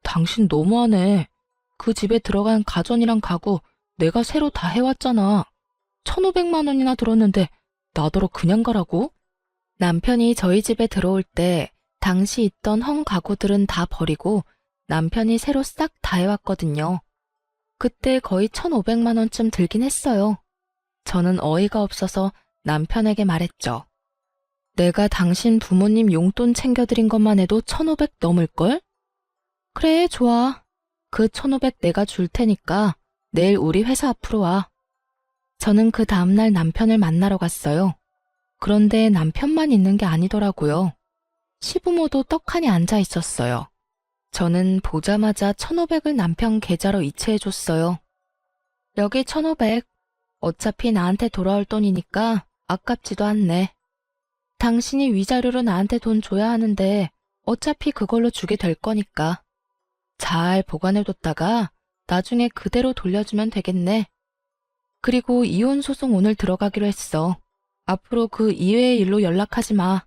당신 너무하네. 그 집에 들어간 가전이랑 가구 내가 새로 다 해왔잖아. 1,500만 원이나 들었는데 나더러 그냥 가라고? 남편이 저희 집에 들어올 때 당시 있던 헝 가구들은 다 버리고 남편이 새로 싹 다 해왔거든요. 그때 거의 1,500만 원쯤 들긴 했어요. 저는 어이가 없어서 남편에게 말했죠. 내가 당신 부모님 용돈 챙겨드린 것만 해도 1,500 넘을걸? 그래, 좋아. 그 1,500 내가 줄 테니까 내일 우리 회사 앞으로 와. 저는 그 다음날 남편을 만나러 갔어요. 그런데 남편만 있는 게 아니더라고요. 시부모도 떡하니 앉아 있었어요. 저는 보자마자 1,500을 남편 계좌로 이체해줬어요. 여기 1,500. 어차피 나한테 돌아올 돈이니까 아깝지도 않네. 당신이 위자료로 나한테 돈 줘야 하는데 어차피 그걸로 주게 될 거니까. 잘 보관해뒀다가 나중에 그대로 돌려주면 되겠네. 그리고 이혼 소송 오늘 들어가기로 했어. 앞으로 그 이외의 일로 연락하지 마.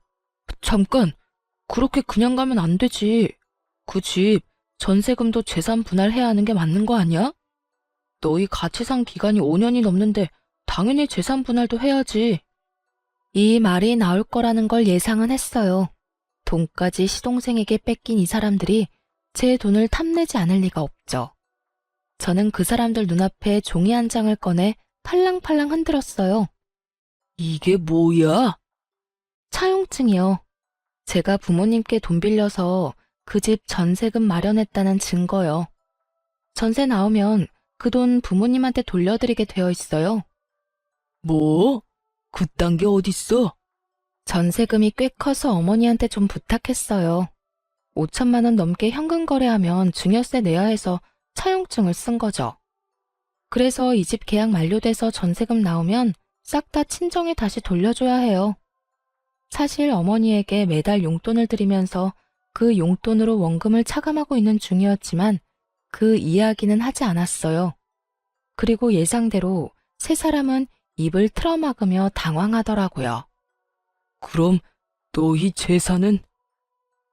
잠깐, 그렇게 그냥 가면 안 되지. 그 집 전세금도 재산 분할해야 하는 게 맞는 거 아니야? 너희 같이 산 기간이 5년이 넘는데 당연히 재산 분할도 해야지. 이 말이 나올 거라는 걸 예상은 했어요. 돈까지 시동생에게 뺏긴 이 사람들이 제 돈을 탐내지 않을 리가 없죠. 저는 그 사람들 눈앞에 종이 한 장을 꺼내 팔랑팔랑 흔들었어요. 이게 뭐야? 차용증이요. 제가 부모님께 돈 빌려서 그 집 전세금 마련했다는 증거요. 전세 나오면 그 돈 부모님한테 돌려드리게 되어 있어요. 뭐? 그딴 게 어딨어? 전세금이 꽤 커서 어머니한테 좀 부탁했어요. 5천만 원 넘게 현금 거래하면 증여세 내야 해서 차용증을 쓴 거죠. 그래서 이 집 계약 만료돼서 전세금 나오면 싹 다 친정에 다시 돌려줘야 해요. 사실 어머니에게 매달 용돈을 드리면서 그 용돈으로 원금을 차감하고 있는 중이었지만 그 이야기는 하지 않았어요. 그리고 예상대로 세 사람은 입을 틀어막으며 당황하더라고요. 그럼 너희 재산은?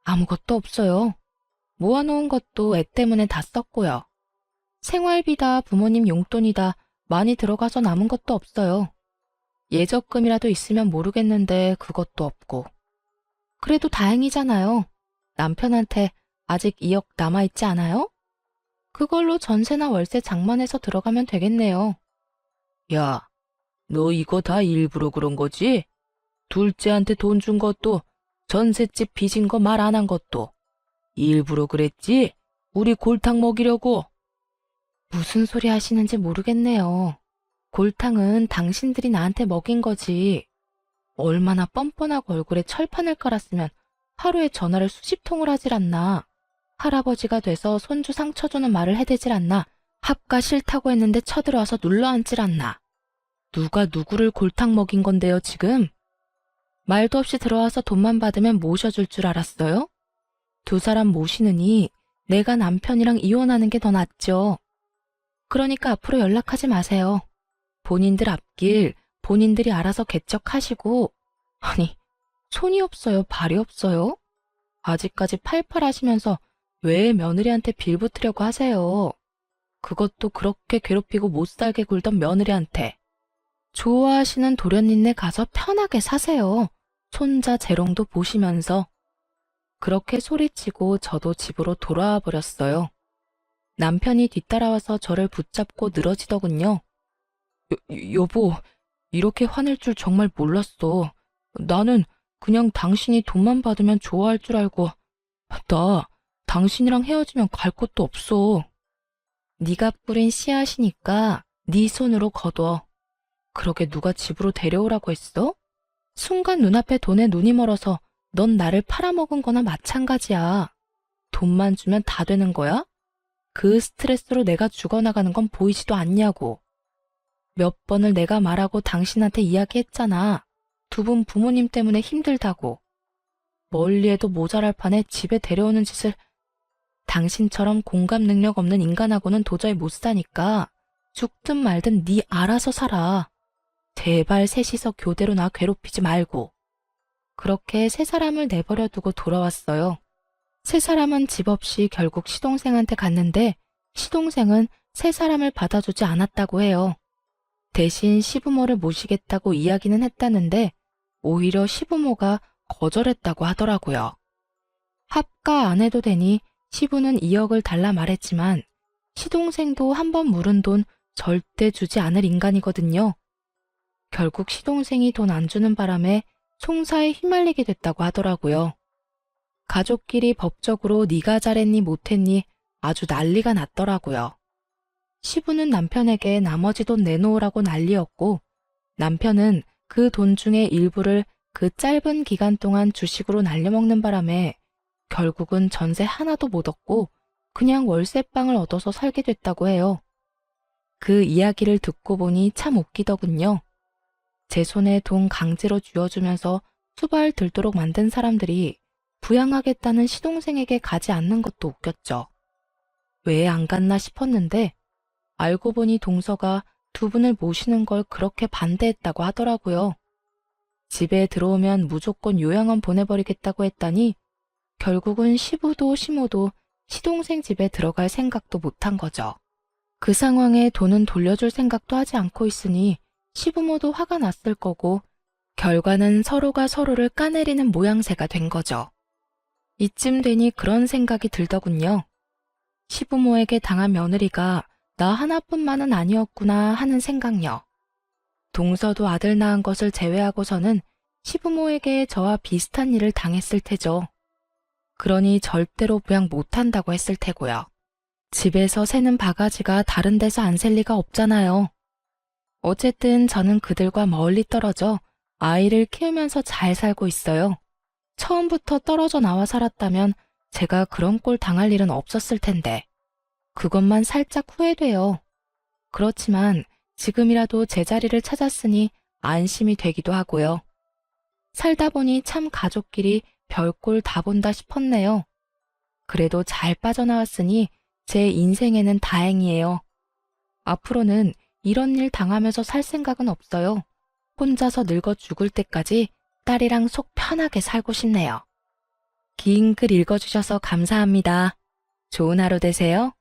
아무것도 없어요. 모아놓은 것도 애 때문에 다 썼고요. 생활비다 부모님 용돈이다 많이 들어가서 남은 것도 없어요. 예적금이라도 있으면 모르겠는데 그것도 없고. 그래도 다행이잖아요. 남편한테 아직 2억 남아있지 않아요? 그걸로 전세나 월세 장만해서 들어가면 되겠네요. 야, 너 이거 다 일부러 그런 거지? 둘째한테 돈 준 것도 전셋집 빚인 거 말 안 한 것도 일부러 그랬지? 우리 골탕 먹이려고. 무슨 소리 하시는지 모르겠네요. 골탕은 당신들이 나한테 먹인 거지. 얼마나 뻔뻔하고 얼굴에 철판을 깔았으면 하루에 전화를 수십 통을 하질 않나. 할아버지가 돼서 손주 상처 주는 말을 해대질 않나. 합가 싫다고 했는데 쳐들어와서 눌러앉질 않나. 누가 누구를 골탕 먹인 건데요, 지금? 말도 없이 들어와서 돈만 받으면 모셔줄 줄 알았어요? 두 사람 모시느니 내가 남편이랑 이혼하는 게 더 낫죠. 그러니까 앞으로 연락하지 마세요. 본인들 앞길 본인들이 알아서 개척하시고. 아니, 손이 없어요, 발이 없어요? 아직까지 팔팔 하시면서 왜 며느리한테 빌붙으려고 하세요? 그것도 그렇게 괴롭히고 못살게 굴던 며느리한테. 좋아하시는 도련님네 가서 편하게 사세요. 손자 재롱도 보시면서. 그렇게 소리치고 저도 집으로 돌아와 버렸어요. 남편이 뒤따라와서 저를 붙잡고 늘어지더군요. 여보, 이렇게 화낼 줄 정말 몰랐어. 나는 그냥 당신이 돈만 받으면 좋아할 줄 알고. 나 당신이랑 헤어지면 갈 곳도 없어. 네가 뿌린 씨앗이니까 네 손으로 거둬. 그러게 누가 집으로 데려오라고 했어? 순간 눈앞에 돈에 눈이 멀어서 넌 나를 팔아먹은 거나 마찬가지야. 돈만 주면 다 되는 거야? 그 스트레스로 내가 죽어나가는 건 보이지도 않냐고. 몇 번을 내가 말하고 당신한테 이야기했잖아. 두 분 부모님 때문에 힘들다고. 멀리해도 모자랄 판에 집에 데려오는 짓을. 당신처럼 공감 능력 없는 인간하고는 도저히 못 사니까 죽든 말든 네 알아서 살아. 제발 셋이서 교대로 나 괴롭히지 말고. 그렇게 세 사람을 내버려 두고 돌아왔어요. 세 사람은 집 없이 결국 시동생한테 갔는데 시동생은 세 사람을 받아주지 않았다고 해요. 대신 시부모를 모시겠다고 이야기는 했다는데 오히려 시부모가 거절했다고 하더라고요. 합가 안 해도 되니 시부는 2억을 달라 말했지만 시동생도 한 번 물은 돈 절대 주지 않을 인간이거든요. 결국 시동생이 돈 안 주는 바람에 송사에 휘말리게 됐다고 하더라고요. 가족끼리 법적으로 네가 잘했니 못했니 아주 난리가 났더라고요. 시부는 남편에게 나머지 돈 내놓으라고 난리였고 남편은 그 돈 중에 일부를 그 짧은 기간 동안 주식으로 날려먹는 바람에 결국은 전세 하나도 못 얻고 그냥 월세방을 얻어서 살게 됐다고 해요. 그 이야기를 듣고 보니 참 웃기더군요. 제 손에 돈 강제로 쥐어주면서 수발 들도록 만든 사람들이 부양하겠다는 시동생에게 가지 않는 것도 웃겼죠. 왜 안 갔나 싶었는데 알고 보니 동서가 두 분을 모시는 걸 그렇게 반대했다고 하더라고요. 집에 들어오면 무조건 요양원 보내버리겠다고 했다니 결국은 시부도 시모도 시동생 집에 들어갈 생각도 못한 거죠. 그 상황에 돈은 돌려줄 생각도 하지 않고 있으니 시부모도 화가 났을 거고 결과는 서로가 서로를 까내리는 모양새가 된 거죠. 이쯤 되니 그런 생각이 들더군요. 시부모에게 당한 며느리가 나 하나뿐만은 아니었구나 하는 생각요. 동서도 아들 낳은 것을 제외하고서는 시부모에게 저와 비슷한 일을 당했을 테죠. 그러니 절대로 부양 못한다고 했을 테고요. 집에서 새는 바가지가 다른 데서 안 셀 리가 없잖아요. 어쨌든 저는 그들과 멀리 떨어져 아이를 키우면서 잘 살고 있어요. 처음부터 떨어져 나와 살았다면 제가 그런 꼴 당할 일은 없었을 텐데. 그것만 살짝 후회돼요. 그렇지만 지금이라도 제자리를 찾았으니 안심이 되기도 하고요. 살다 보니 참 가족끼리 별꼴 다 본다 싶었네요. 그래도 잘 빠져나왔으니 제 인생에는 다행이에요. 앞으로는 이런 일 당하면서 살 생각은 없어요. 혼자서 늙어 죽을 때까지 딸이랑 속 편하게 살고 싶네요. 긴 글 읽어주셔서 감사합니다. 좋은 하루 되세요.